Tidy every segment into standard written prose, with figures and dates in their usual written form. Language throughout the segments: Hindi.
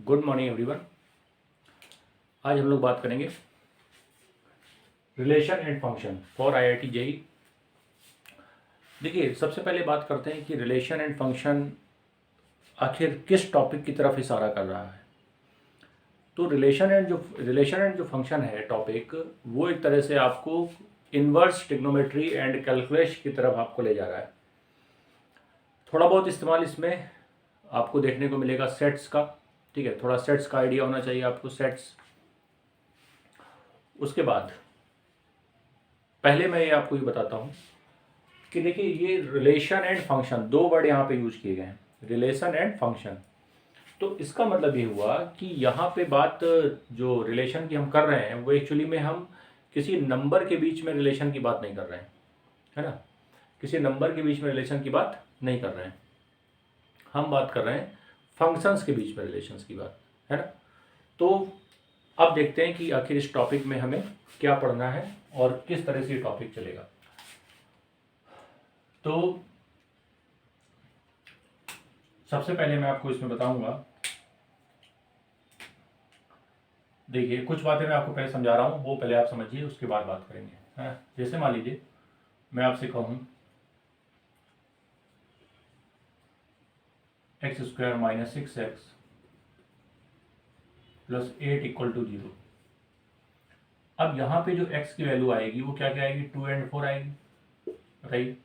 Good morning everyone. आज हम लोग बात करेंगे relation and function for IIT JEE. देखिए, सबसे पहले बात करते हैं कि रिलेशन एंड फंक्शन आखिर किस टॉपिक की तरफ इशारा कर रहा है। तो रिलेशन एंड जो फंक्शन है टॉपिक, वो एक तरह से आपको इन्वर्स ट्रिग्नोमेट्री एंड कैलकुलस की तरफ आपको ले जा रहा है। थोड़ा बहुत इस्तेमाल इसमें आपको देखने को मिलेगा सेट्स का। ठीक है, थोड़ा सेट्स का आइडिया होना चाहिए आपको, सेट्स। उसके बाद पहले मैं ये आपको ये बताता हूँ कि देखिए, ये रिलेशन एंड फंक्शन, दो वर्ड यहाँ पे यूज किए गए हैं, रिलेशन एंड फंक्शन। तो इसका मतलब ये हुआ कि यहाँ पे बात जो रिलेशन की हम कर रहे हैं वो एक्चुअली में हम किसी नंबर के बीच में रिलेशन की बात नहीं कर रहे हैं, है ना। किसी नंबर के बीच में रिलेशन की बात नहीं कर रहे हैं, हम बात कर रहे हैं फंक्शंस के बीच में रिलेशंस की बात, है ना। तो अब देखते हैं कि आखिर इस टॉपिक में हमें क्या पढ़ना है और किस तरह से ये टॉपिक चलेगा। तो सबसे पहले मैं आपको इसमें बताऊंगा, देखिए कुछ बातें मैं आपको पहले समझा रहा हूँ, वो पहले आप समझिए, उसके बाद बात करेंगे, है ना। जैसे मान लीजिए मैं आपसे कहूँ x square minus 6x plus 8 equal to 0। अब यहाँ पे जो x की वैल्यू आएगी वो क्या क्या आएगी, 2 and 4 आएगी। बताइए,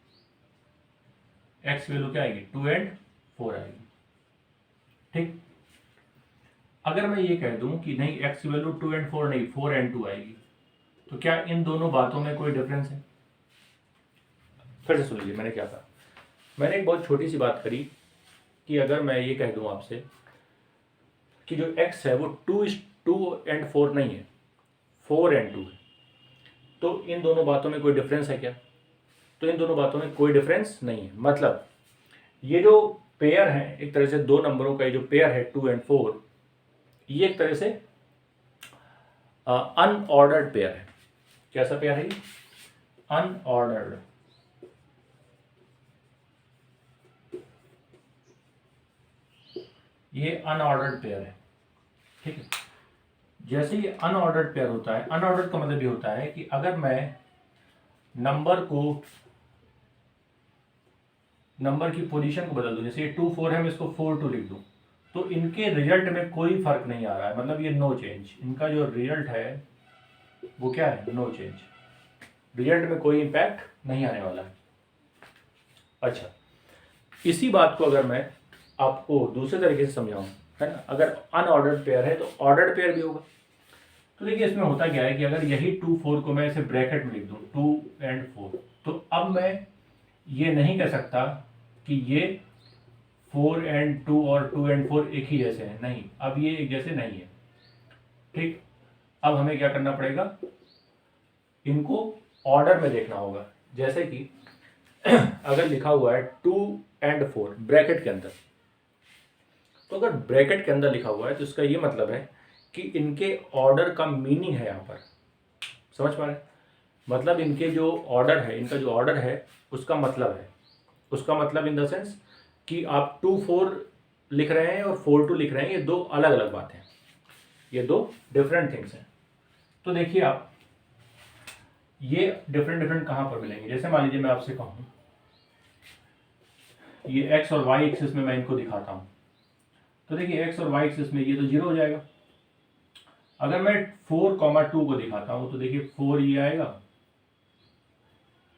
x की वैल्यू क्या आएगी, 2 and 4 आएगी। ठीक, अगर मैं ये कह दूं कि नहीं, x की वैल्यू 2 and 4 नहीं, 4 and 2 आएगी, तो क्या इन दोनों बातों में कोई डिफरेंस है? फिर से सुन लीजिए मैंने क्या कहा। मैंने एक बहुत छोटी सी बात करी कि अगर मैं ये कह दूं आपसे कि जो x है वो 2 and 4 नहीं है, 4 and 2 है, तो इन दोनों बातों में कोई डिफरेंस है क्या? तो इन दोनों बातों में कोई डिफरेंस नहीं है। मतलब ये जो पेयर है, एक तरह से दो नंबरों का ये जो पेयर है 2 and 4, ये एक तरह से अनऑर्डर्ड पेयर है। कैसा पेयर है ये? अनऑर्डर्ड। ये अनऑर्डर्ड पेयर है। ठीक है, जैसे ये अनऑर्डर्ड पेयर होता है, अनऑर्डर्ड का मतलब ये होता है कि अगर मैं नंबर की पोजीशन को बदल दूं, जैसे ये 2 4 है, मैं इसको 4 2 लिख दूं, तो इनके रिजल्ट में कोई फर्क नहीं आ रहा है। मतलब ये नो चेंज, इनका जो रिजल्ट है वो क्या है, नो चेंज। रिजल्ट में कोई इंपैक्ट नहीं आने वाला है। अच्छा, इसी बात को अगर मैं आपको दूसरे तरीके से समझाऊं, है ना, अगर अनऑर्डर्ड पेयर है तो ऑर्डर्ड पेयर भी होगा। तो देखिए, इसमें होता क्या है कि अगर यही 2 4 को मैं इसे ब्रैकेट में लिख दूं, 2 and 4, तो अब मैं ये नहीं कह सकता कि ये 4 and 2 और 2 and 4 एक ही जैसे हैं। नहीं, अब ये एक जैसे नहीं है। ठीक, अब हमें क्या करना पड़ेगा, इनको ऑर्डर में देखना होगा। जैसे कि अगर लिखा हुआ है 2 and 4 ब्रैकेट के अंदर, तो अगर ब्रैकेट के अंदर लिखा हुआ है तो इसका ये मतलब है कि इनके ऑर्डर का मीनिंग है यहाँ पर। समझ पा रहे हैं? मतलब इनके जो ऑर्डर है, इनका जो ऑर्डर है उसका मतलब है, उसका मतलब इन द सेंस कि आप 2 4 लिख रहे हैं और 4 2 लिख रहे हैं, ये दो अलग अलग बातें हैं, ये दो डिफरेंट थिंग्स हैं। तो देखिए आप, ये डिफरेंट डिफरेंट कहाँ पर मिलेंगे। जैसे मान लीजिए मैं आपसे कहूँ ये एक्स और वाई एक्सिस में मैं इनको दिखाता हूँ, तो देखिए एक्स और वाई एक्सिस में ये तो 0 हो जाएगा। अगर मैं 4 2 को दिखाता हूँ तो देखिए 4 ये आएगा,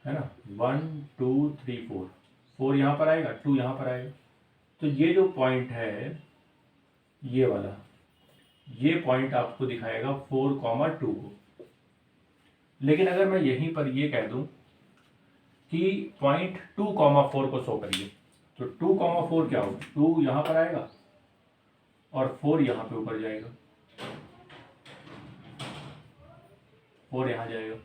है ना, 1 2 3 4, 4 यहाँ पर आएगा, 2 यहाँ पर आएगा। तो ये जो पॉइंट है, ये वाला, ये पॉइंट आपको दिखाएगा 4 2 को। लेकिन अगर मैं यहीं पर ये कह दूं कि पॉइंट 2 4 को शो करिए, तो 2 4 क्या होगा, 2 यहाँ पर आएगा और 4 यहाँ पे ऊपर जाएगा, 4 यहाँ जाएगा।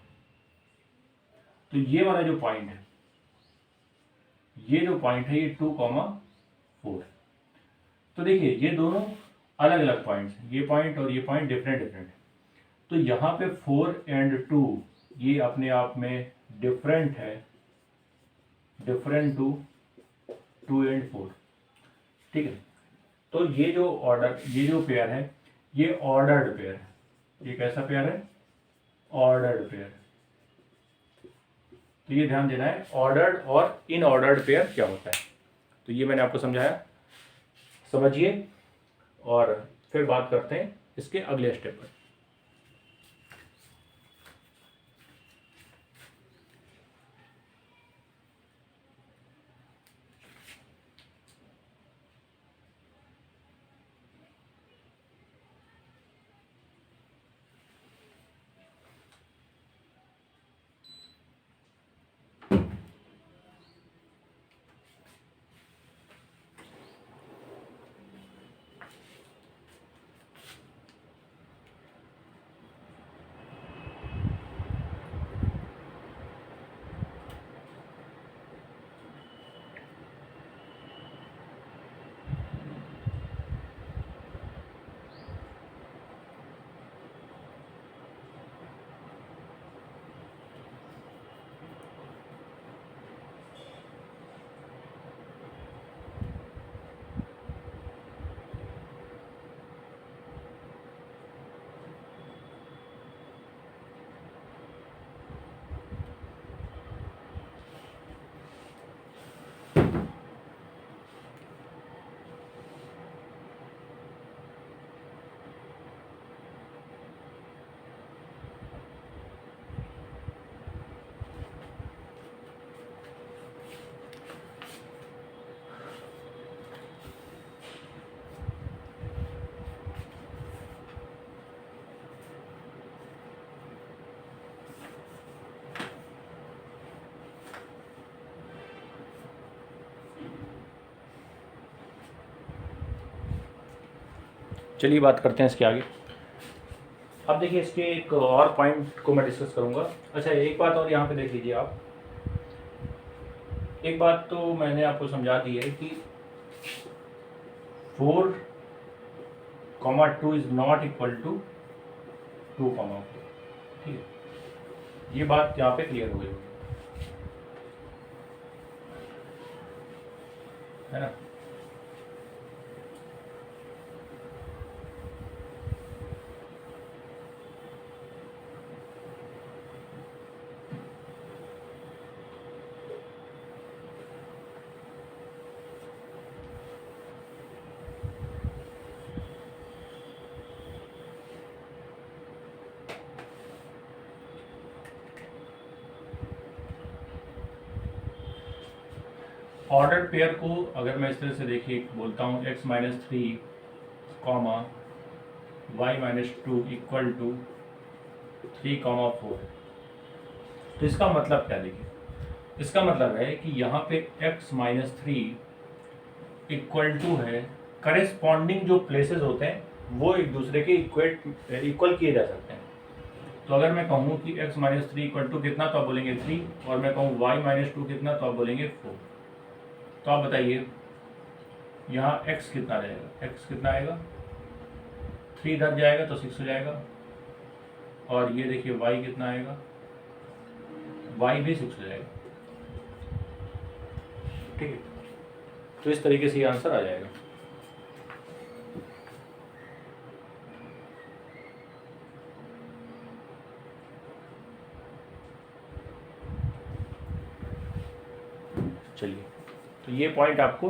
तो ये वाला जो पॉइंट है, ये जो पॉइंट है, ये 2 4। तो देखिए ये दोनों अलग अलग पॉइंट्स हैं, ये पॉइंट और ये पॉइंट डिफरेंट डिफरेंट है। तो यहाँ पे 4 and 2 ये अपने आप में डिफरेंट है, डिफरेंट टू 2 and 4। ठीक है, तो ये जो पेयर है ये ऑर्डर्ड पेयर है। ये कैसा पेयर है? Ordered pair. तो ये ध्यान देना है ऑर्डर्ड और इनऑर्डर्ड पेयर क्या होता है। तो ये मैंने आपको समझाया, समझिए और फिर बात करते हैं इसके अगले स्टेप पर। चलिए बात करते हैं इसके आगे। अब देखिए इसके एक और पॉइंट को मैं डिस्कस करूंगा। अच्छा एक बात और यहाँ पे देख लीजिए आप, एक बात तो मैंने आपको समझा दी है कि 4,2 इज नॉट इक्वल टू 2,4। ठीक है, ये बात यहाँ पे क्लियर हो गई है ना। ऑर्डर्ड पेयर को अगर मैं इस तरह से देखिए बोलता हूँ x-3 comma y-2 equal to 3,4। तो इसका मतलब क्या, देखिए इसका मतलब है कि यहाँ पे x-3 इक्वल टू है, करेस्पॉन्डिंग जो प्लेसेस होते हैं वो एक दूसरे के इक्वल किए जा सकते हैं। तो अगर मैं कहूँ कि x-3 इक्वल टू कितना तो आप बोलेंगे 3, और मैं कहूँ y-2 कितना तो आप बोलेंगे 4। तो आप बताइए यहाँ x कितना रहेगा, x कितना आएगा 3 इधर जाएगा तो 6 हो जाएगा, और ये देखिए y कितना आएगा, y भी 6 हो जाएगा। ठीक है, तो इस तरीके से ये आंसर आ जाएगा। चलिए, तो ये पॉइंट आपको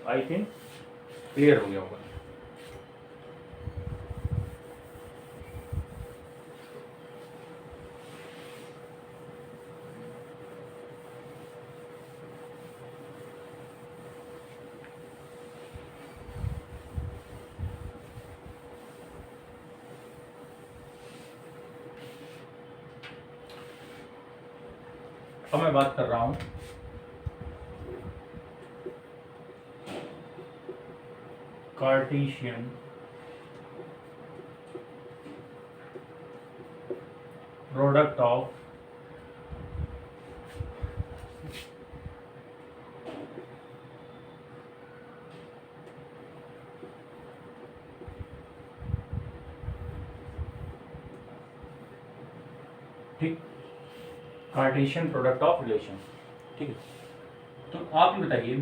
आई थिंक क्लियर हो गया होगा। अब मैं बात कर रहा हूं कार्टेशियन प्रोडक्ट ऑफ ठीक, कार्टेशियन प्रोडक्ट ऑफ रिलेशन। ठीक है, तो आप ये बताइए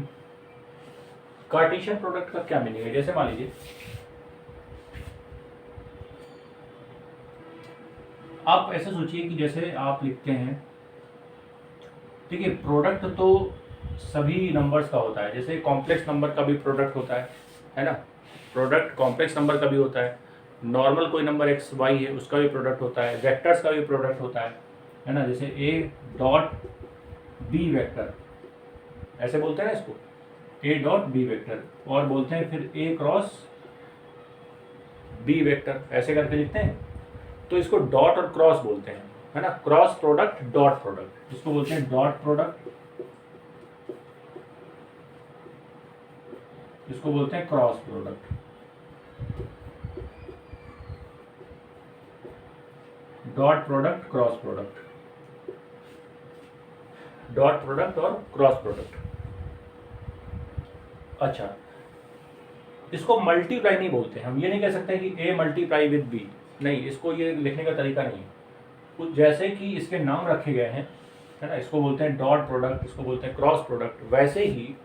कार्टेशियन प्रोडक्ट का क्या मीनिंग है? जैसे मान लीजिए आप ऐसे सोचिए कि जैसे आप लिखते हैं, ठीक है, प्रोडक्ट तो सभी नंबर्स का होता है, जैसे कॉम्प्लेक्स नंबर का भी प्रोडक्ट होता है ना, प्रोडक्ट कॉम्प्लेक्स नंबर का भी होता है, नॉर्मल कोई नंबर एक्स वाई है उसका भी प्रोडक्ट होता है, वेक्टर्स का भी प्रोडक्ट होता है ना, जैसे ए डॉट बी वेक्टर, ऐसे बोलते हैं ना इसको, ए डॉट बी वेक्टर, और बोलते हैं फिर ए क्रॉस बी वेक्टर, ऐसे करके लिखते हैं, तो इसको डॉट और क्रॉस बोलते हैं, है ना, क्रॉस प्रोडक्ट डॉट प्रोडक्ट, इसको बोलते हैं डॉट प्रोडक्ट, इसको बोलते हैं cross product, dot product cross product, dot product और क्रॉस प्रोडक्ट। अच्छा, इसको मल्टीप्लाई नहीं बोलते, हम ये नहीं कह सकते कि ए मल्टीप्लाई विद बी, नहीं, इसको ये लिखने का तरीका नहीं है, जैसे कि इसके नाम रखे गए हैं, है ना, इसको बोलते हैं डॉट प्रोडक्ट, इसको बोलते हैं क्रॉस प्रोडक्ट, वैसे ही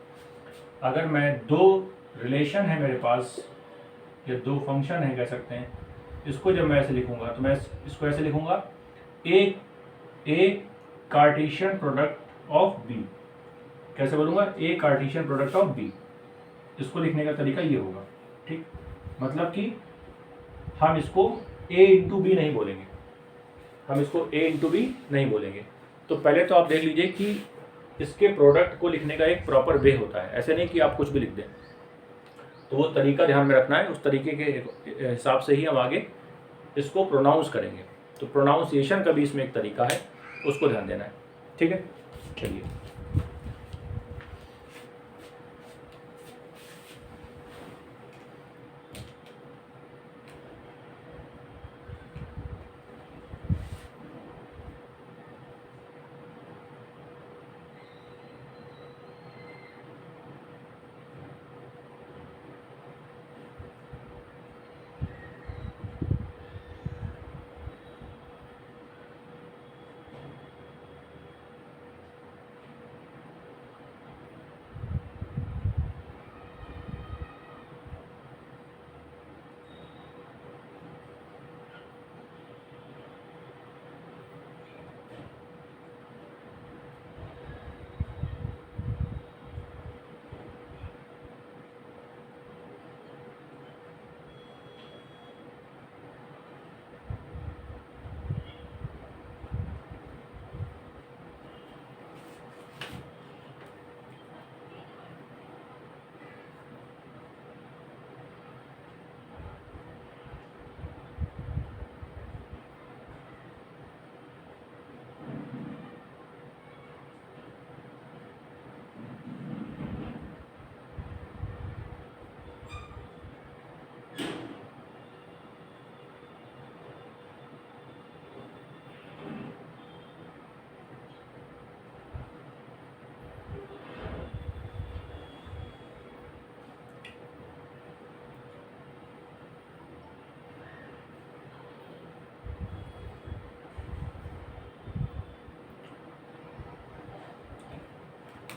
अगर मैं दो रिलेशन है मेरे पास या दो फंक्शन है कह सकते हैं, इसको जब मैं ऐसे लिखूंगा तो मैं इसको ऐसे लिखूंगा, ए कार्टेशियन प्रोडक्ट ऑफ बी, कैसे बोलूँगा, ए कार्टेशियन प्रोडक्ट ऑफ बी, इसको लिखने का तरीका ये होगा, ठीक, मतलब कि हम इसको ए इंटू बी नहीं बोलेंगे, हम इसको ए इंटू बी नहीं बोलेंगे। तो पहले तो आप देख लीजिए कि इसके प्रोडक्ट को लिखने का एक प्रॉपर वे होता है, ऐसे नहीं कि आप कुछ भी लिख दें, तो वो तरीका ध्यान में रखना है, उस तरीके के हिसाब से ही हम आगे इसको प्रोनाउंस करेंगे, तो प्रोनाउंसिएशन का भी इसमें एक तरीका है, उसको ध्यान देना है, ठीक है। चलिए,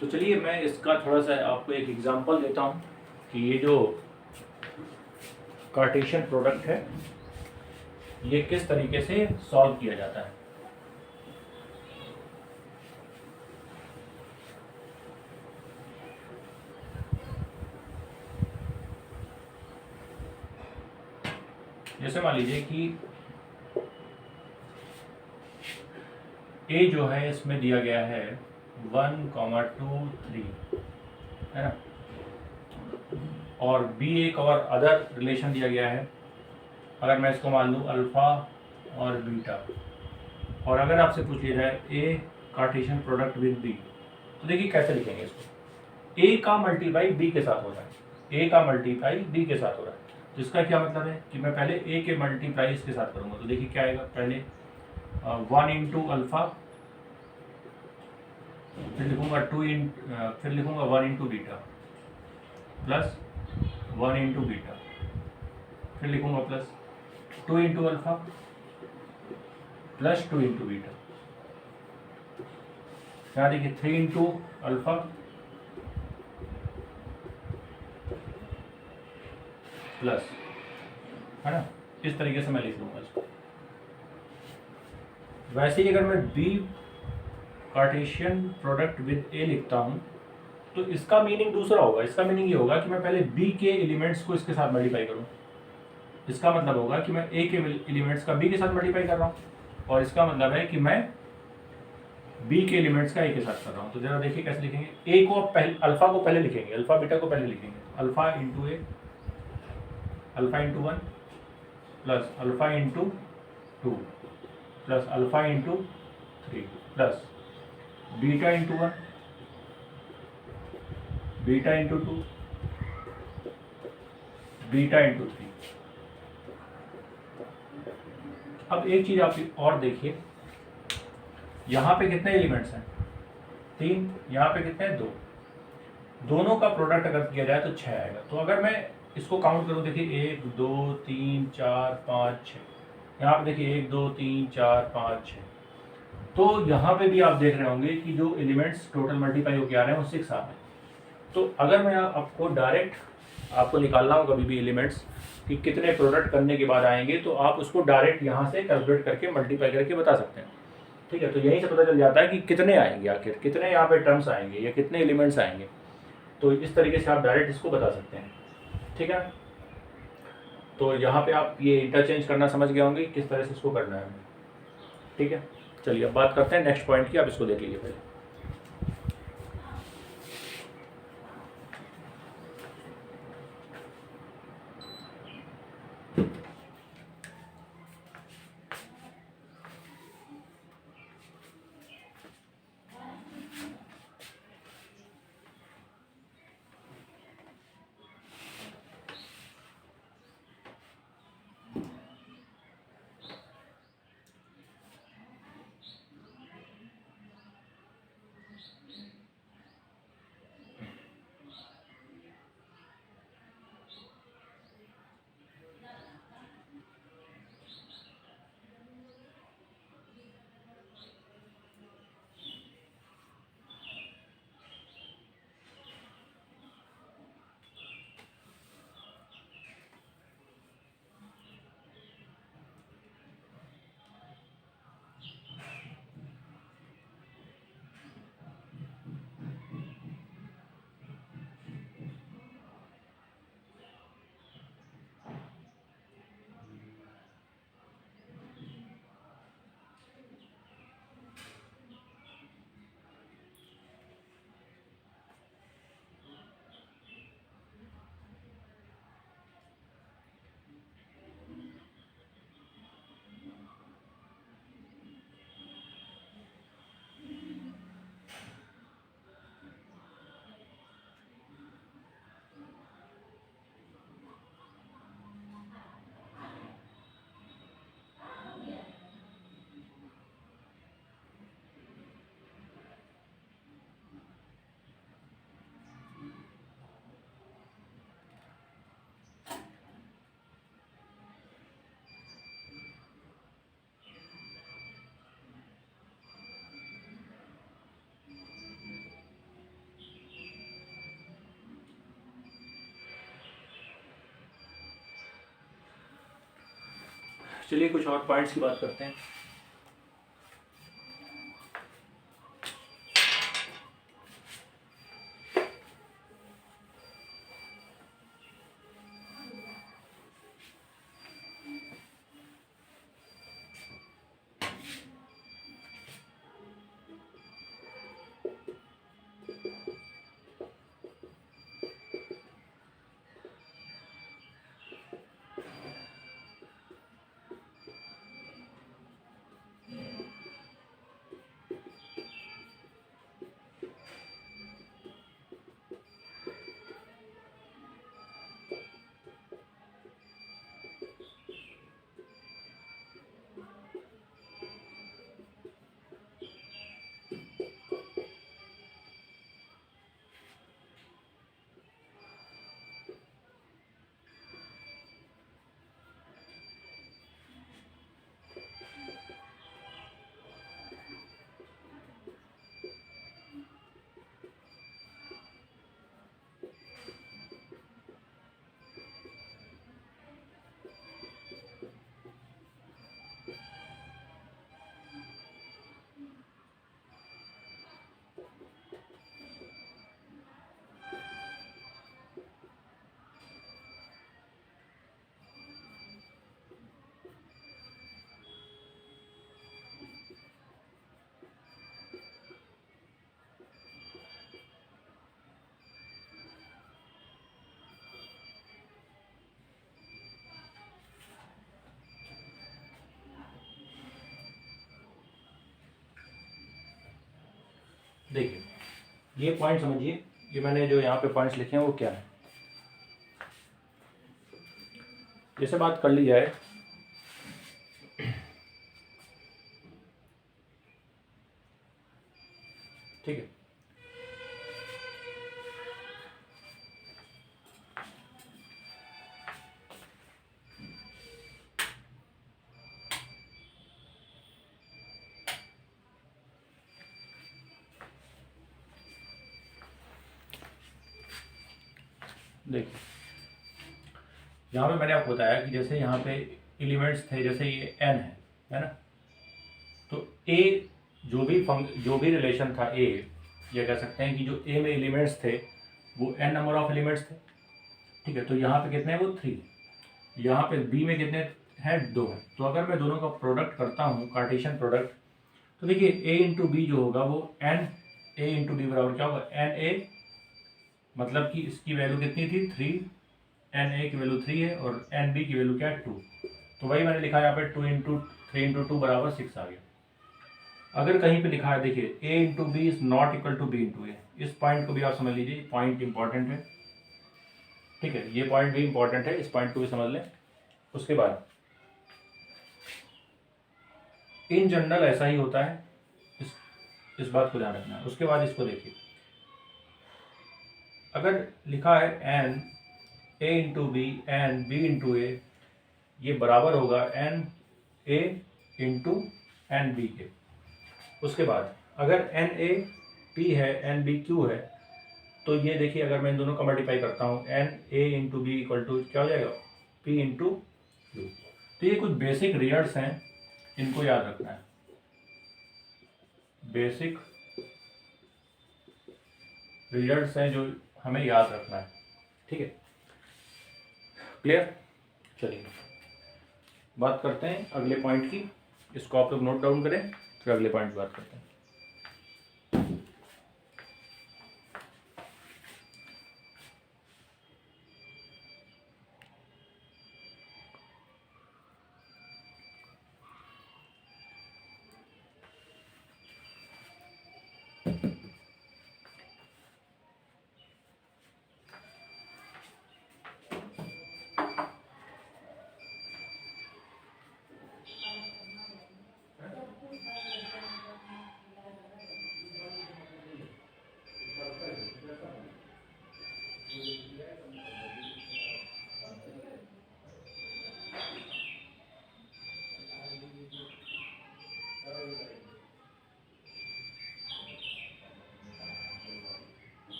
तो चलिए मैं इसका थोड़ा सा आपको एक एग्जांपल देता हूँ कि ये जो कार्टेशियन प्रोडक्ट है ये किस तरीके से सॉल्व किया जाता है। जैसे मान लीजिए कि ए जो है इसमें दिया गया है 1, 2, 3, है ना, और बी एक और अदर रिलेशन दिया गया है, अगर मैं इसको मान लूँ अल्फ़ा और बीटा, और अगर आपसे पूछ लिया जाए ए कार्टेशियन प्रोडक्ट विद बी, तो देखिए कैसे लिखेंगे इसको, ए का मल्टीप्लाई बी के साथ हो रहा है, ए का मल्टीप्लाई बी के साथ हो रहा है, तो इसका क्या मतलब है कि मैं पहले ए के मल्टीप्लाई इसके साथ करूँगा, तो देखिए क्या आएगा, पहले 1 इंटू अल्फ़ा, फिर लिखूंगा फिर लिखूंगा 1 into beta plus 1 into beta, फिर लिखूंगा plus 2 into alpha plus 2 into beta, यहाँ देखिए 3 इंटू अल्फ़ा प्लस, है ना, इस तरीके से मैं लिख लूँगा इसको। वैसे ही अगर मैं बी कार्टेशियन प्रोडक्ट विद ए लिखता हूँ तो इसका मीनिंग दूसरा होगा। इसका मीनिंग ये होगा कि मैं पहले बी के एलिमेंट्स को इसके साथ मल्टीप्लाई करूँ। इसका मतलब होगा कि मैं ए के एलिमेंट्स का बी के साथ मल्टीप्लाई कर रहा हूँ, और इसका मतलब है कि मैं बी के एलिमेंट्स का ए के साथ कर रहा हूँ। तो जरा देखिए कैसे लिखेंगे। ए को पहले, अल्फा को पहले लिखेंगे, अल्फा बीटा को पहले लिखेंगे। Alpha into A, alpha into 1 plus alpha into 2 plus alpha into 3 plus beta into 1, beta into 2, beta into 3। अब एक चीज आप और देखिए, यहाँ पे कितने एलिमेंट्स हैं? 3। यहाँ पे कितने हैं? 2। दोनों का प्रोडक्ट अगर किया जाए तो 6 आएगा। तो अगर मैं इसको काउंट करूँ, देखिए 1 2 3 4 5 6, यहाँ पे देखिए 1 2 3 4 5 6। तो यहाँ पे भी आप देख रहे होंगे कि जो एलिमेंट्स टोटल मल्टीप्लाई होकर आ रहे हैं वो 6 आ रहे हैं। तो अगर मैं आपको डायरेक्ट आपको निकालना हो कभी भी एलिमेंट्स कि कितने प्रोडक्ट करने के बाद आएंगे, तो आप उसको डायरेक्ट यहाँ से कैलकुलेट करके मल्टीप्लाई करके बता सकते हैं। ठीक है, तो यहीं से पता चल जाता है कि कितने आएंगे, आखिर कितने यहाँ पे टर्म्स आएंगे या कितने एलिमेंट्स आएंगे। तो इस तरीके से आप डायरेक्ट इसको बता सकते हैं। ठीक है, तो यहाँ पे आप ये इंटरचेंज करना समझ गए होंगे किस तरह से इसको करना है। ठीक है, चलिए अब बात करते हैं नेक्स्ट पॉइंट की। आप इसको देख लीजिए पहले। चलिए कुछ और पॉइंट्स की बात करते हैं। देखिए ये पॉइंट समझिए, ये मैंने जो यहाँ पे पॉइंट्स लिखे हैं वो क्या है। जैसे बात कर ली जाए ठीक है, देखिए यहाँ पे मैंने आपको बताया कि जैसे यहाँ पे एलिमेंट्स थे, जैसे ये n है ना, तो a जो भी रिलेशन था a, ये कह सकते हैं कि जो a में एलिमेंट्स थे वो n नंबर ऑफ एलिमेंट्स थे, ठीक है। तो यहाँ पे कितने हैं, वो 3। यहाँ पे b में कितने हैं, 2 हैं। तो अगर मैं दोनों का प्रोडक्ट करता हूँ, कार्टेशियन प्रोडक्ट, तो देखिए a इंटू बी जो होगा वो n a इंटू बी बराबर क्या होगा, n a, मतलब कि इसकी वैल्यू कितनी थी, 3, एन ए की वैल्यू 3 है और एन बी की वैल्यू क्या है, 2। तो वही मैंने लिखा है यहाँ पे 2 इंटू 3 इंटू 2 बराबर 6 आ गया। अगर कहीं पे लिखा है देखिए a into B is not equal to B into A, इस पॉइंट को भी आप समझ लीजिए, पॉइंट इंपॉर्टेंट है, ठीक है, ये पॉइंट भी इंपॉर्टेंट है, इस पॉइंट को भी समझ लें। उसके बाद इन जनरल ऐसा ही होता है, इस बात को ध्यान रखना है। उसके बाद इसको देखिए, अगर लिखा है n a into B n B into A, ये बराबर होगा n A into n B के। उसके बाद अगर एन ए पी है एन बी क्यू है, तो ये देखिए अगर मैं इन दोनों का मल्टीप्लाई करता हूँ, n A into B equal to क्या हो जाएगा, पी इंटू क्यू। तो ये कुछ बेसिक रिजल्ट्स हैं, इनको याद रखना है, बेसिक रिजल्ट्स हैं जो हमें याद रखना है, ठीक है, क्लियर। चलिए बात करते हैं अगले पॉइंट की, इसको आप लोग नोट डाउन करें, फिर अगले पॉइंट की बात करते हैं।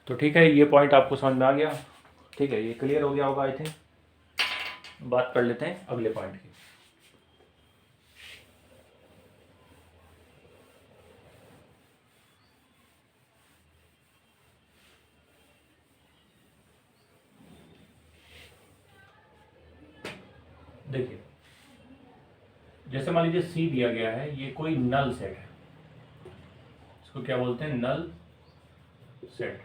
तो ठीक है, ये पॉइंट आपको समझ में आ गया, ठीक है, ये क्लियर हो गया होगा आई थिंक। बात कर लेते हैं अगले पॉइंट की। देखिए, जैसे मान लीजिए सी दिया गया है, ये कोई नल सेट है, इसको क्या बोलते हैं, नल सेट।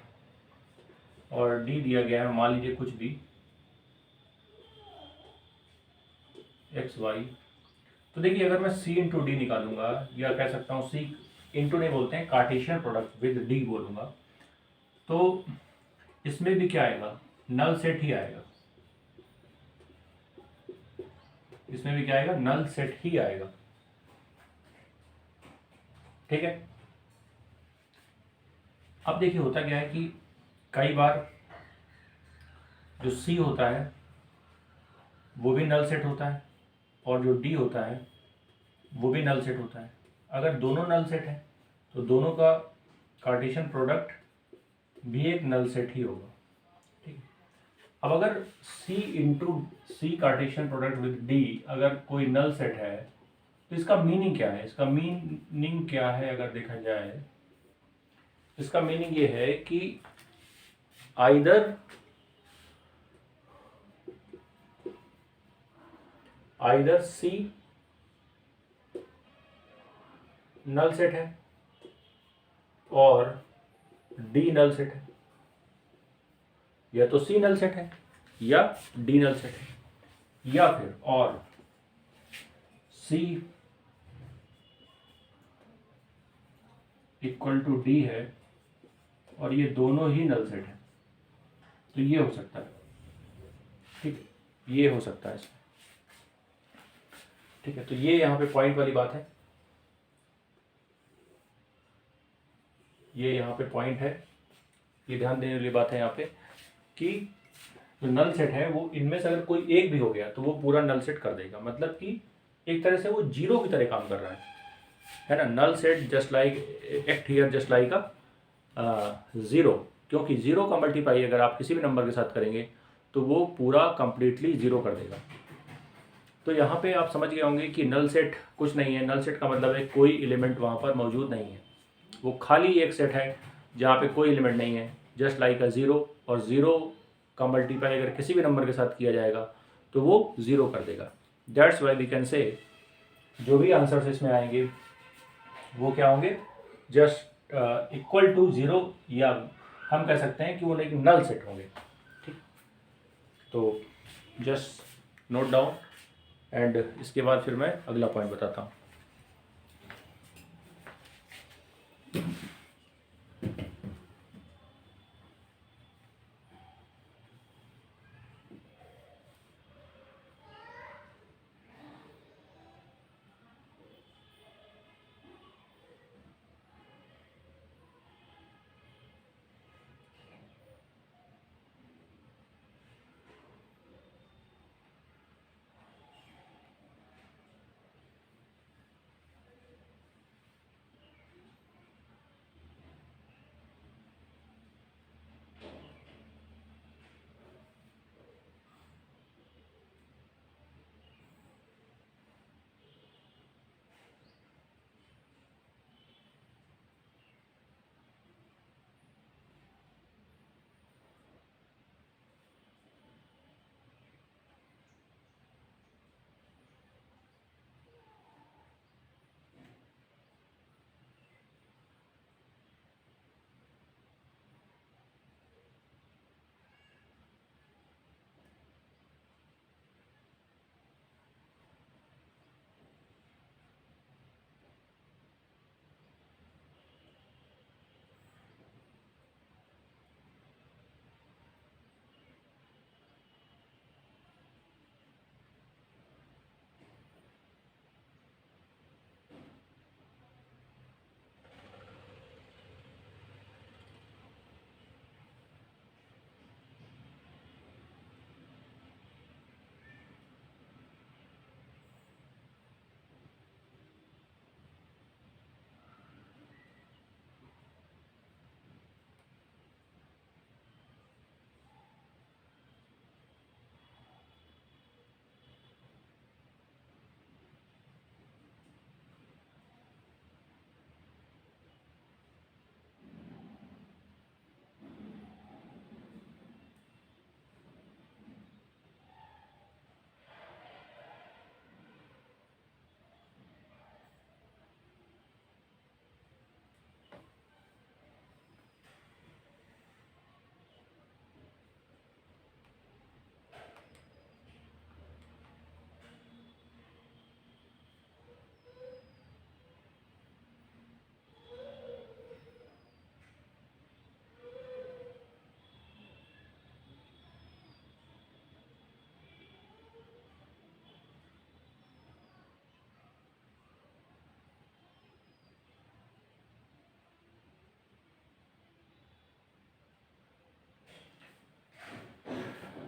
और डी दिया गया है, मान लीजिए कुछ भी एक्स वाई। तो देखिए, अगर मैं सी इंटू डी निकालूंगा, या कह सकता हूँ सी इंटू नहीं बोलते हैं, कार्टेशियन प्रोडक्ट विद डी बोलूंगा, तो इसमें भी क्या आएगा, नल सेट ही आएगा। इसमें भी क्या आएगा, नल सेट ही आएगा। ठीक है। अब देखिए होता क्या है कि कई बार जो सी होता है वो भी नल सेट होता है, और जो डी होता है वो भी नल सेट होता है। अगर दोनों नल सेट है तो दोनों का कार्टेशियन प्रोडक्ट भी एक नल सेट ही होगा। ठीक है। अब अगर C into C Cartesian product with D अगर कोई नल सेट है, तो इसका मीनिंग क्या है, इसका मीनिंग क्या है, अगर देखा जाए इसका मीनिंग ये है कि आइदर सी नल सेट है और डी नल सेट है, या तो सी नल सेट है या डी नल सेट है, या फिर और सी इक्वल टू डी है और ये दोनों ही नल सेट है। तो ये हो सकता है। ठीक है, ये हो सकता है इसमें। ठीक है, तो ये यहाँ पे पॉइंट वाली बात है, ये यहाँ पे पॉइंट है, ये ध्यान देने वाली बात है यहाँ पे कि जो नल सेट है वो इनमें से अगर कोई एक भी हो गया तो वो पूरा नल सेट कर देगा। मतलब कि एक तरह से वो जीरो की तरह काम कर रहा है ना। Null set just like act here just like a zero, क्योंकि जीरो का मल्टीप्लाई अगर आप किसी भी नंबर के साथ करेंगे तो वो पूरा कंप्लीटली जीरो कर देगा। तो यहाँ पे आप समझ गए होंगे कि नल सेट कुछ नहीं है। नल सेट का मतलब है कोई एलिमेंट वहाँ पर मौजूद नहीं है, वो खाली एक सेट है जहाँ पे कोई एलिमेंट नहीं है, जस्ट लाइक अ ज़ीरो। और ज़ीरो का मल्टीप्लाई अगर किसी भी नंबर के साथ किया जाएगा तो वो ज़ीरो कर देगा। That's why we can say जो भी आंसर्स इसमें आएंगे वो क्या होंगे, जस्ट इक्वल टू ज़ीरो, या हम कह सकते हैं कि वो एक नल सेट होंगे। ठीक, तो जस्ट नोट डाउन, एंड इसके बाद फिर मैं अगला पॉइंट बताता हूँ।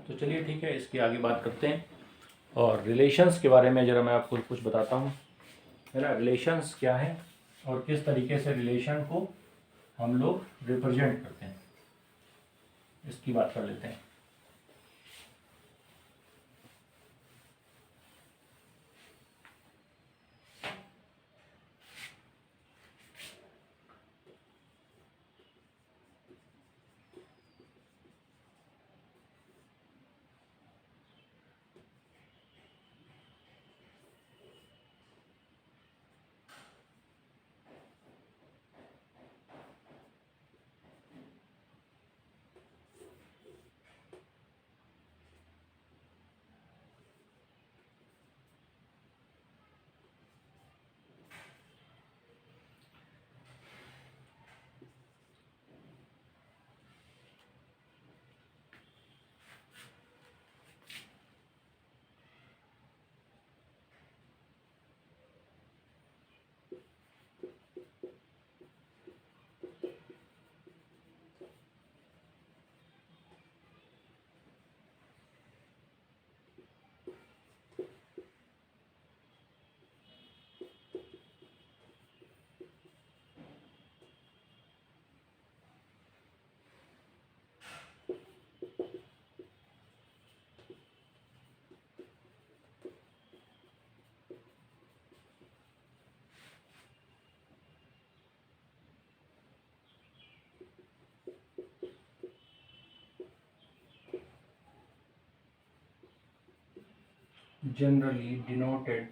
तो चलिए ठीक है, इसकी आगे बात करते हैं। और रिलेशंस के बारे में ज़रा मैं आपको कुछ बताता हूँ। मेरा रिलेशंस क्या है और किस तरीके से रिलेशन को हम लोग रिप्रेजेंट करते हैं, इसकी बात कर लेते हैं। जनरली डिनोटेड,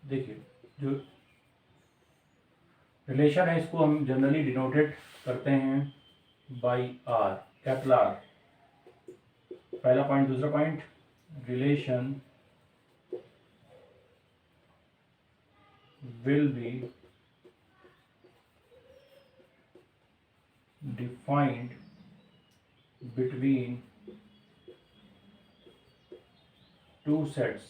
देखिए जो रिलेशन है इसको हम जनरली डिनोटेड करते हैं बाई आर, कैपिटल आर। पहला पॉइंट। दूसरा point, relation will be defined between two sets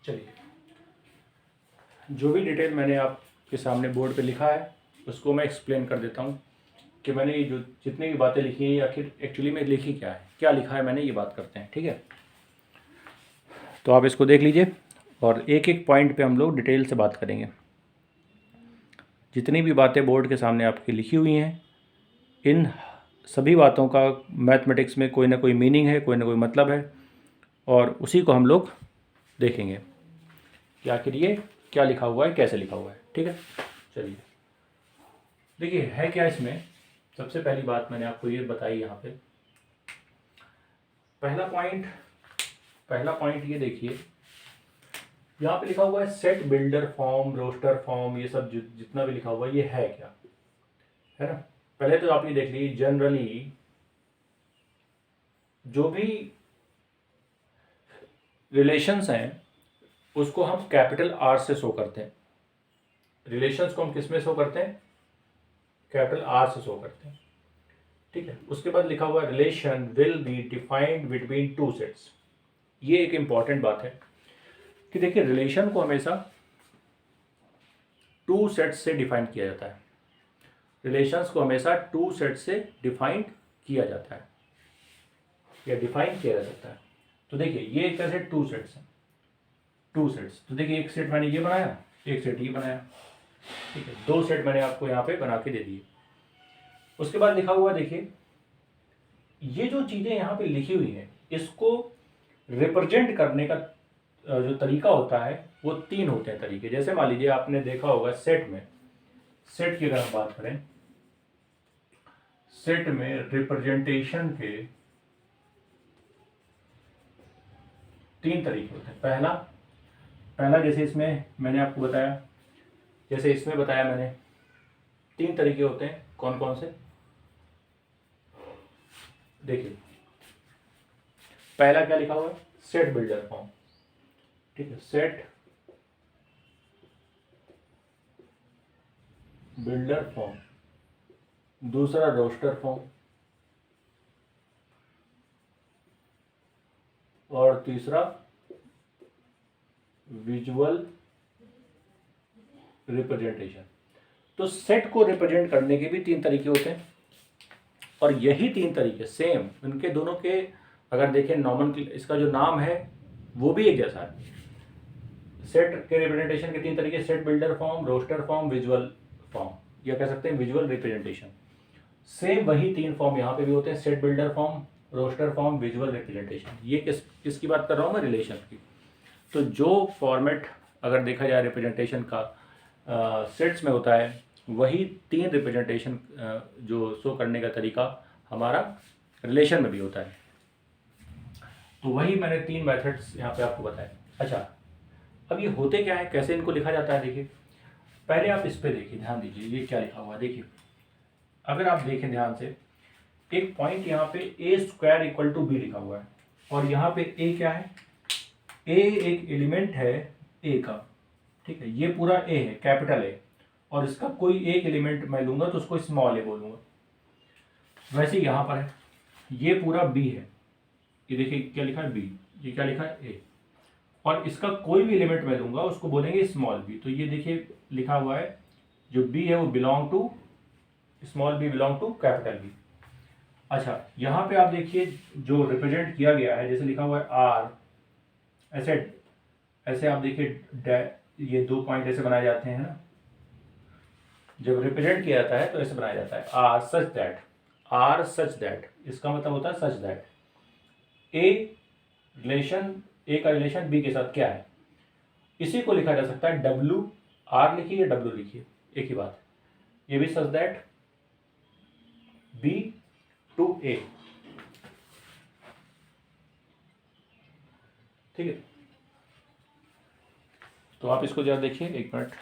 चलिए, जो भी डिटेल मैंने आपके सामने बोर्ड पे लिखा है उसको मैं एक्सप्लेन कर देता हूँ कि मैंने ये जो जितनी भी बातें लिखी हैं आखिर एक्चुअली में लिखी क्या है, क्या लिखा है मैंने, ये बात करते हैं। ठीक है, तो आप इसको देख लीजिए और एक एक पॉइंट पे हम लोग डिटेल से बात करेंगे। जितनी भी बातें बोर्ड के सामने आपकी लिखी हुई हैं, इन सभी बातों का मैथमेटिक्स में कोई ना कोई मीनिंग है, कोई ना कोई मतलब है। और उसी को हम लोग देखेंगे कि आखिर ये क्या लिखा हुआ है, कैसे लिखा हुआ है। ठीक है, चलिए देखिए है क्या इसमें। सबसे पहली बात मैंने आपको ये बताई यहाँ पे, पहला पॉइंट ये देखिए, यहाँ पे लिखा हुआ है set builder form, roster form, ये सब जितना भी लिखा हुआ है ये है क्या, है ना। पहले तो आप ये देख लीजिए, जनरली जो भी रिलेशंस हैं उसको हम कैपिटल आर से शो करते हैं। रिलेशंस को हम किस में शो करते हैं, कैपिटल आर से शो करते हैं। ठीक है, उसके बाद लिखा हुआ relation will be defined between two sets. ये एक इंपॉर्टेंट बात है कि देखिए रिलेशन को हमेशा टू सेट्स से डिफाइन किया जाता है। रिलेशंस को हमेशा टू सेट से डिफाइन किया जाता है या डिफाइन किया जा सकता है। तो देखिए ये एक तरह से टू सेट्स हैं, टू सेट्स। तो देखिए एक सेट मैंने ये बनाया, एक सेट ये बनाया। ठीक है, दो सेट मैंने आपको यहाँ पे बना के दे दिए। उसके बाद लिखा हुआ देखिए, ये जो चीज़ें यहाँ पे लिखी हुई हैं इसको रिप्रेजेंट करने का जो तरीका होता है वो तीन होते हैं तरीके। जैसे मान लीजिए आपने देखा होगा सेट में, सेट की अगर हम बात करें, सेट में रिप्रेजेंटेशन के तीन तरीके होते हैं। पहला जैसे इसमें मैंने आपको बताया, जैसे इसमें बताया मैंने, तीन तरीके होते हैं। कौन कौन से, देखिए पहला क्या लिखा हुआ है, सेट बिल्डर फॉर्म। ठीक है, सेट बिल्डर फॉर्म। दूसरा रोस्टर फॉर्म, और तीसरा विजुअल रिप्रेजेंटेशन। तो सेट को रिप्रेजेंट करने के भी तीन तरीके होते हैं और यही तीन तरीके सेम इनके दोनों के अगर देखें नॉर्मल, इसका जो नाम है वो भी एक जैसा है। सेट के रिप्रेजेंटेशन के तीन तरीके, set builder form, roster form, visual form, या कह सकते हैं विजुअल रिप्रेजेंटेशन। सेम वही तीन फॉर्म यहाँ पे भी होते हैं, set builder form, roster form, visual representation. ये किसकी बात कर रहा हूँ मैं, रिलेशन की। तो जो फॉर्मेट अगर देखा जाए रिप्रेजेंटेशन का सेट्स में होता है, वही तीन रिप्रेजेंटेशन जो शो करने का तरीका हमारा रिलेशन में भी होता है। तो वही मैंने तीन मेथड्स यहाँ पे आपको बताए। अच्छा, अब ये होते क्या है, कैसे इनको लिखा जाता है, देखिए पहले आप इस पे देखिए, ध्यान दीजिए ये क्या लिखा हुआ है। देखिए अगर आप देखें ध्यान से, एक पॉइंट यहाँ पे ए स्क्वायर इक्वल टू बी लिखा हुआ है और यहाँ पे ए क्या है, ए एक एलिमेंट है ए का। ठीक है, ये पूरा ए है, कैपिटल ए, और इसका कोई एक एलिमेंट मैं लूंगा तो उसको स्मॉल ए बोलूंगा। वैसे यहाँ पर है, ये पूरा बी है, ये देखिए क्या लिखा है बी, ये क्या लिखा है ए, और इसका कोई भी एलिमेंट मैं लूंगा उसको बोलेंगे स्मॉल बी। तो ये देखिए लिखा हुआ है जो बी है वो belong to, small b belong to capital B. अच्छा, यहाँ पे आप देखिए जो रिप्रेजेंट किया गया है, जैसे लिखा हुआ है आर, ऐसे ऐसे आप देखिए ये दो पॉइंट ऐसे बनाए जाते हैं ना, जब रिप्रेजेंट किया जाता है तो ऐसे बनाया जाता है, R such that, R such that, इसका मतलब होता है सच दैट ए का रिलेशन बी के साथ क्या है। इसी को लिखा जा सकता है डब्ल्यू, आर लिखिए या डब्ल्यू लिखिए, एक ही बात है। ये भी सच दैट बी टू ए। ठीक है, तो आप इसको जरा देखिए, एक मिनट।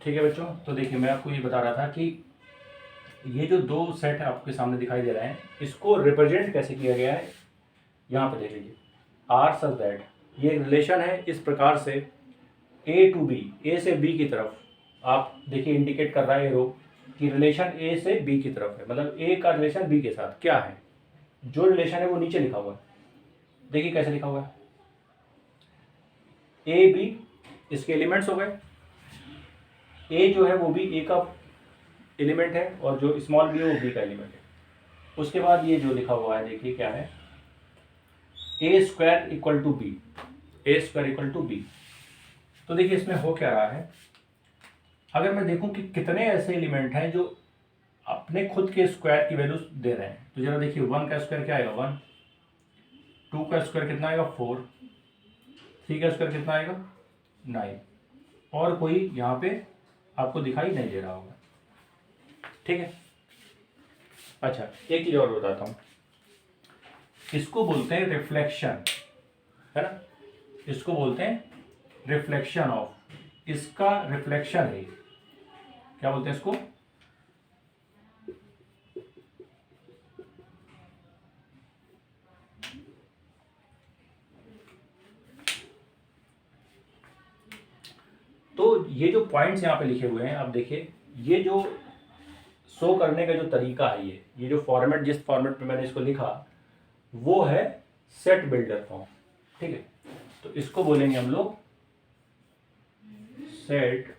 ठीक है बच्चों, तो देखिए मैं आपको ये बता रहा था कि ये जो दो सेट आपके सामने दिखाई दे रहे हैं, इसको रिप्रेजेंट कैसे किया गया है। यहाँ पे देख लीजिए, आर सच दैट, ये रिलेशन है इस प्रकार से, ए टू बी, ए से बी की तरफ। आप देखिए इंडिकेट कर रहा है एरो कि रिलेशन ए से बी की तरफ है, मतलब ए का रिलेशन बी के साथ क्या है। जो रिलेशन है वो नीचे लिखा हुआ है, देखिए कैसे लिखा हुआ है, ए बी इसके एलिमेंट्स हो गए, ए जो है वो भी ए का एलिमेंट है और जो स्मॉल बी है वो बी का एलिमेंट है। उसके बाद ये जो लिखा हुआ है देखिए क्या है, A square equal to B, A square equal to B. तो देखिए इसमें हो क्या रहा है, अगर मैं देखूं कि कितने ऐसे एलिमेंट हैं जो अपने खुद के स्क्वायर की वैल्यू दे रहे हैं, तो जरा देखिए 1 का स्क्वायर क्या आएगा 1, 2 का स्क्वायर कितना आएगा 4, 3 का स्क्वायर कितना आएगा 9, और कोई यहाँ पे आपको दिखाई नहीं दे रहा होगा। ठीक है, अच्छा एक चीज और बताता हूँ, इसको बोलते हैं रिफ्लेक्शन, है ना, इसको बोलते हैं रिफ्लेक्शन ऑफ, इसका रिफ्लेक्शन है, क्या बोलते हैं इसको, तो ये जो पॉइंट्स यहाँ पे लिखे हुए हैं, आप देखिए ये जो शो करने का जो तरीका है, ये जो फॉर्मेट, जिस फॉर्मेट पे मैंने इसको लिखा वो है सेट बिल्डर फॉर्म। ठीक है, तो इसको बोलेंगे हम लोग सेट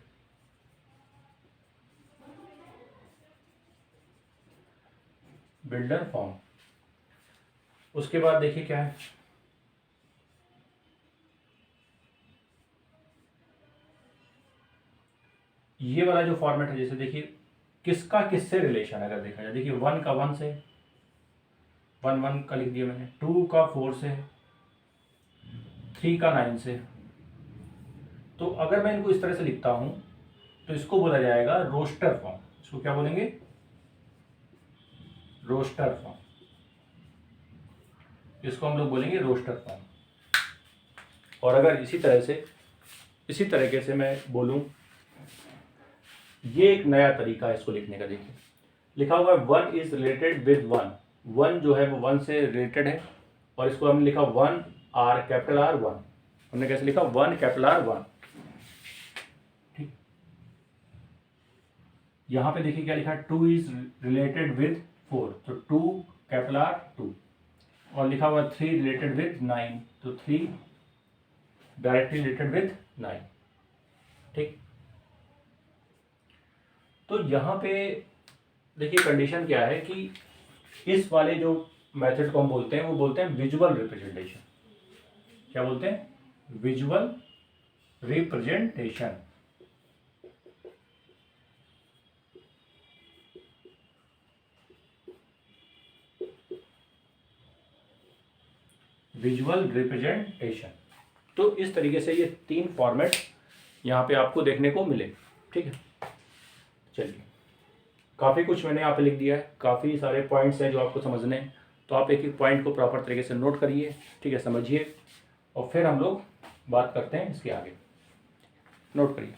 बिल्डर फॉर्म। उसके बाद देखिए क्या है, ये वाला जो फॉर्मेट है, जैसे देखिए किसका किससे रिलेशन है, अगर देखा जाए देखिए 1 का 1 से, 1 का लिख दिया मैंने, 2 का 4 से, 3 का 9 से। तो अगर मैं इनको इस तरह से लिखता हूं तो इसको बोला जाएगा रोस्टर फॉर्म। इसको क्या बोलेंगे, रोस्टर फॉर्म, इसको हम लोग बोलेंगे रोस्टर फॉर्म। और अगर इसी तरीके से मैं बोलूं, ये एक नया तरीका है इसको लिखने का, देखिए लिखा हुआ है 1 इज रिलेटेड विद 1, 1 जो है वो 1 से रिलेटेड है, और इसको हमने लिखा 1 आर कैपिटल आर 1, हमने कैसे लिखा 1 कैपिटल आर 1। ठीक, यहां पे देखिए क्या लिखा है, 2 इज रिलेटेड विद 4, तो 2 कैपिटल आर 2, और लिखा हुआ 3 रिलेटेड विद 9, तो 3 डायरेक्टली रिलेटेड विद 9। ठीक, तो यहाँ पे देखिए कंडीशन क्या है कि इस वाले जो मेथड को हम बोलते हैं, वो बोलते हैं विजुअल रिप्रेजेंटेशन। क्या बोलते हैं? Visual representation. Visual representation. तो इस तरीके से ये 3 फॉर्मेट यहाँ पे आपको देखने को मिले। ठीक है, चलिए, काफ़ी कुछ मैंने यहाँ पे लिख दिया है, काफ़ी सारे पॉइंट्स हैं जो आपको समझने हैं, तो आप एक एक पॉइंट को प्रॉपर तरीके से नोट करिए, ठीक है, समझिए, और फिर हम लोग बात करते हैं इसके आगे। नोट करिए।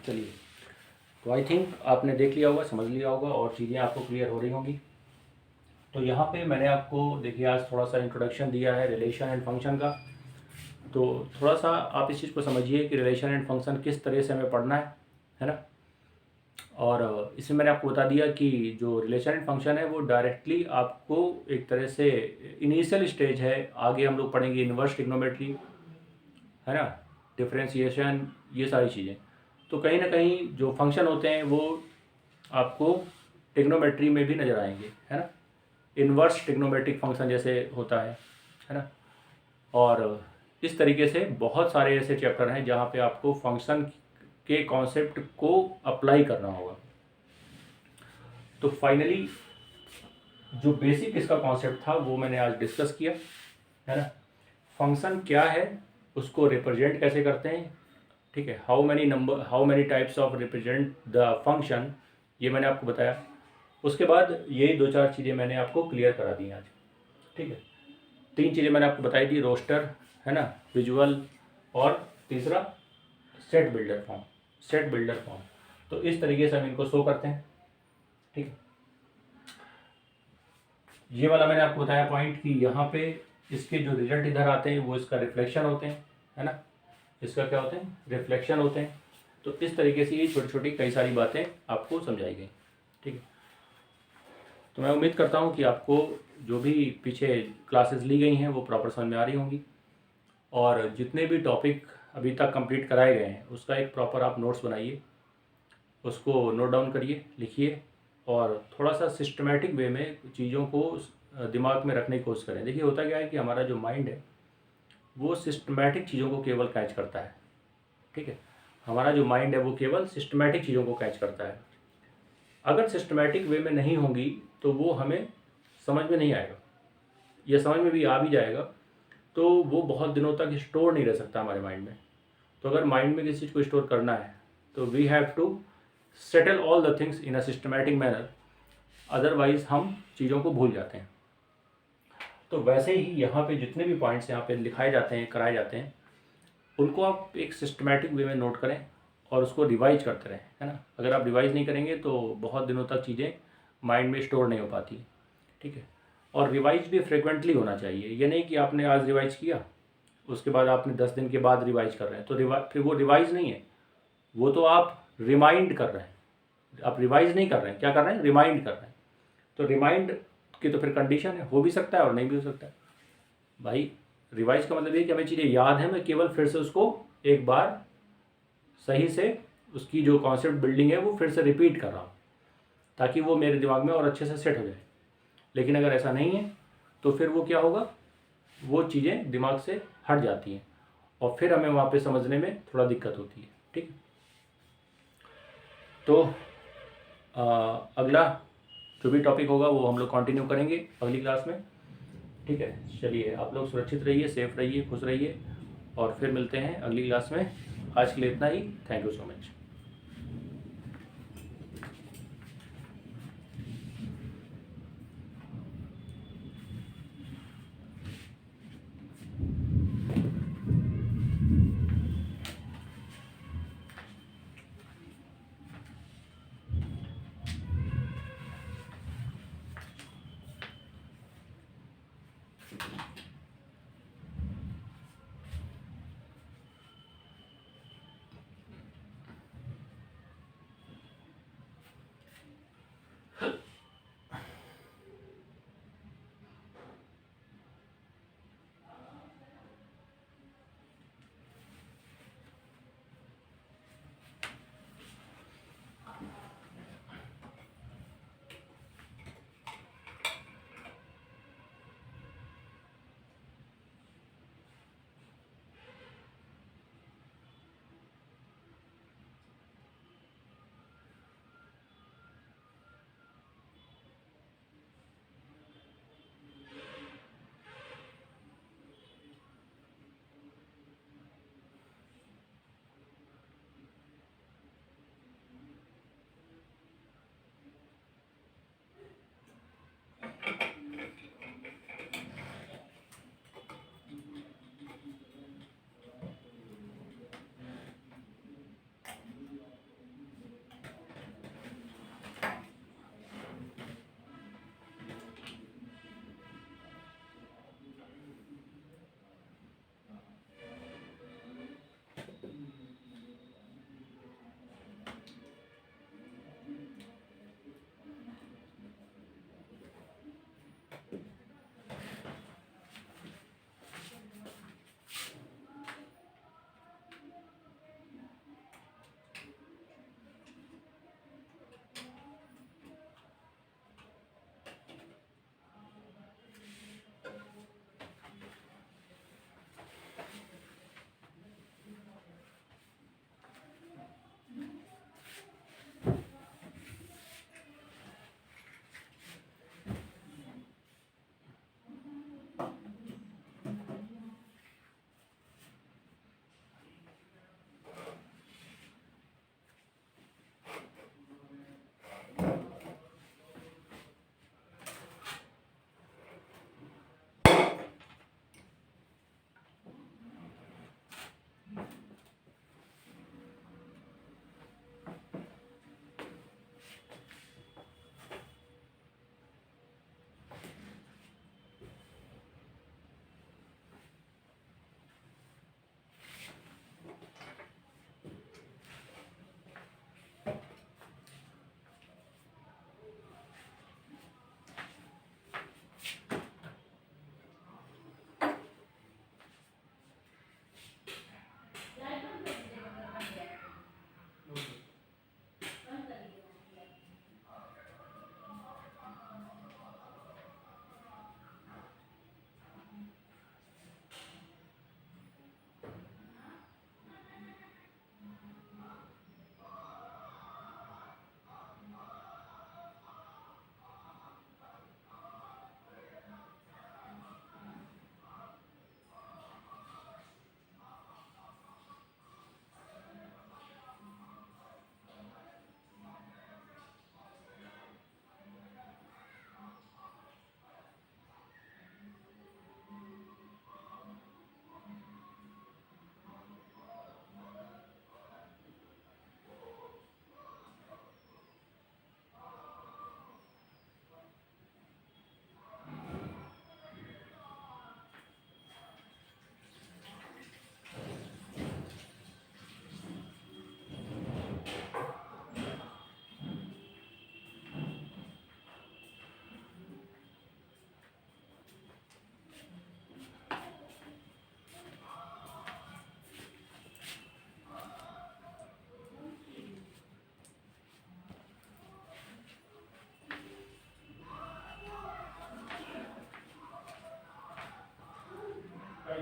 चलिए, तो आई थिंक आपने देख लिया होगा, समझ लिया होगा, और चीज़ें आपको क्लियर हो रही होंगी। तो यहाँ पे मैंने आपको देखिए आज थोड़ा सा इंट्रोडक्शन दिया है रिलेशन एंड फंक्शन का। तो थोड़ा सा आप इस चीज़ को समझिए कि रिलेशन एंड फंक्शन किस तरह से हमें पढ़ना है ना। और इसमें मैंने आपको बता दिया कि जो रिलेशन एंड फंक्शन है वो डायरेक्टली आपको एक तरह से इनिशियल स्टेज है, आगे हम लोग पढ़ेंगे इन्वर्स ट्रिग्नोमेट्री, है ना, डिफरेंशिएशन, ये सारी चीज़ें। तो कहीं ना कहीं जो फंक्शन होते हैं वो आपको ट्रिग्नोमेट्री में भी नज़र आएंगे, है ना, इन्वर्स ट्रिग्नोमेट्रिक फंक्शन जैसे होता है ना। और इस तरीके से बहुत सारे ऐसे चैप्टर हैं जहाँ पे आपको फंक्शन के कॉन्सेप्ट को अप्लाई करना होगा। तो फाइनली जो बेसिक इसका कॉन्सेप्ट था वो मैंने आज डिस्कस किया, है ना। फंक्शन क्या है, उसको रिप्रेजेंट कैसे करते हैं, ठीक है, how many types of represent the function, ये मैंने आपको बताया। उसके बाद यही 2-4 चीज़ें मैंने आपको क्लियर करा दी आज, ठीक है। 3 चीज़ें मैंने आपको बताई थी, रोस्टर, है ना, विजुअल और तीसरा set builder form, set builder form. तो इस तरीके से हम इनको शो करते हैं, ठीक है। ये वाला मैंने आपको बताया पॉइंट कि यहाँ पे इसके जो रिजल्ट इधर आते हैं वो इसका रिफ्लेक्शन होते हैं, है ना, इसका क्या होते हैं, रिफ्लेक्शन होते हैं। तो इस तरीके से ये छोटी छोटी कई सारी बातें आपको समझाई गई, ठीक है। तो मैं उम्मीद करता हूँ कि आपको जो भी पीछे क्लासेस ली गई हैं वो प्रॉपर समझ में आ रही होंगी, और जितने भी टॉपिक अभी तक कंप्लीट कराए गए हैं उसका एक प्रॉपर आप नोट्स बनाइए, उसको नोट डाउन करिए, लिखिए, और थोड़ा सा सिस्टमेटिक वे में चीज़ों को दिमाग में रखने की कोशिश करें। देखिए होता क्या है कि हमारा जो माइंड है वो सिस्टमेटिक चीज़ों को केवल कैच करता है, ठीक है। हमारा जो माइंड है वो केवल सिस्टमेटिक चीज़ों को कैच करता है। अगर सिस्टमेटिक वे में नहीं होंगी तो वो हमें समझ में नहीं आएगा, या समझ में भी आ भी जाएगा तो वो बहुत दिनों तक स्टोर नहीं रह सकता हमारे माइंड में। तो अगर माइंड में किसी चीज़ को स्टोर करना है तो we have to settle all the things in a systematic manner, otherwise हम चीज़ों को भूल जाते हैं। तो वैसे ही यहाँ पे जितने भी पॉइंट्स यहाँ पे लिखाए जाते हैं, कराए जाते हैं, उनको आप एक सिस्टमेटिक वे में नोट करें और उसको रिवाइज करते रहें, है ना। अगर आप रिवाइज नहीं करेंगे तो बहुत दिनों तक चीज़ें माइंड में स्टोर नहीं हो पाती, ठीक है। और रिवाइज भी फ्रिक्वेंटली होना चाहिए, ये नहीं कि आपने आज रिवाइज किया उसके बाद आपने 10 दिन के बाद रिवाइज कर रहे हैं तो फिर वो रिवाइज नहीं है, वो तो आप रिमाइंड कर रहे हैं। आप रिवाइज नहीं कर रहे हैं, क्या कर रहे हैं, रिमाइंड कर रहे हैं। तो रिमाइंड की तो फिर कंडीशन है, हो भी सकता है और नहीं भी हो सकता है। भाई रिवाइज का मतलब ये कि हमें चीज़ें याद है, मैं केवल फिर से उसको एक बार सही से उसकी जो कॉन्सेप्ट बिल्डिंग है वो फिर से रिपीट कर रहा हूँ ताकि वो मेरे दिमाग में और अच्छे से सेट हो जाए। लेकिन अगर ऐसा नहीं है तो फिर वो क्या होगा, वो चीज़ें दिमाग से हट जाती हैं और फिर हमें वहाँ पे समझने में थोड़ा दिक्कत होती है, ठीक। तो अगला जो भी टॉपिक होगा वो हम लोग कंटिन्यू करेंगे अगली क्लास में, ठीक है। चलिए आप लोग सुरक्षित रहिए, सेफ रहिए, खुश रहिए, और फिर मिलते हैं अगली क्लास में। आज के लिए इतना ही। Thank you so much.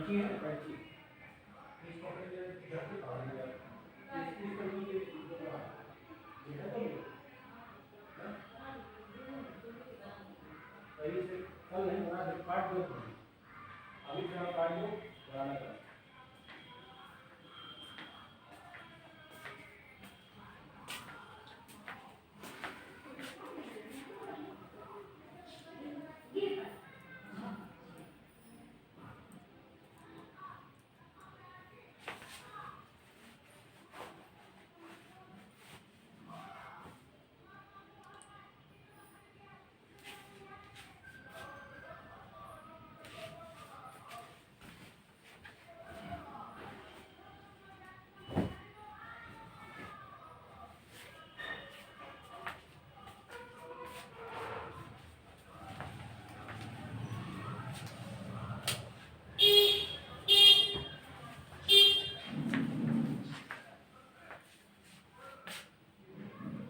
कैंची है, कैंची इसको अपने घर पे काट दिया, इसकी कभी ये है तो सही से कल नहीं बना, काट दो अभी, काट दो, बनाना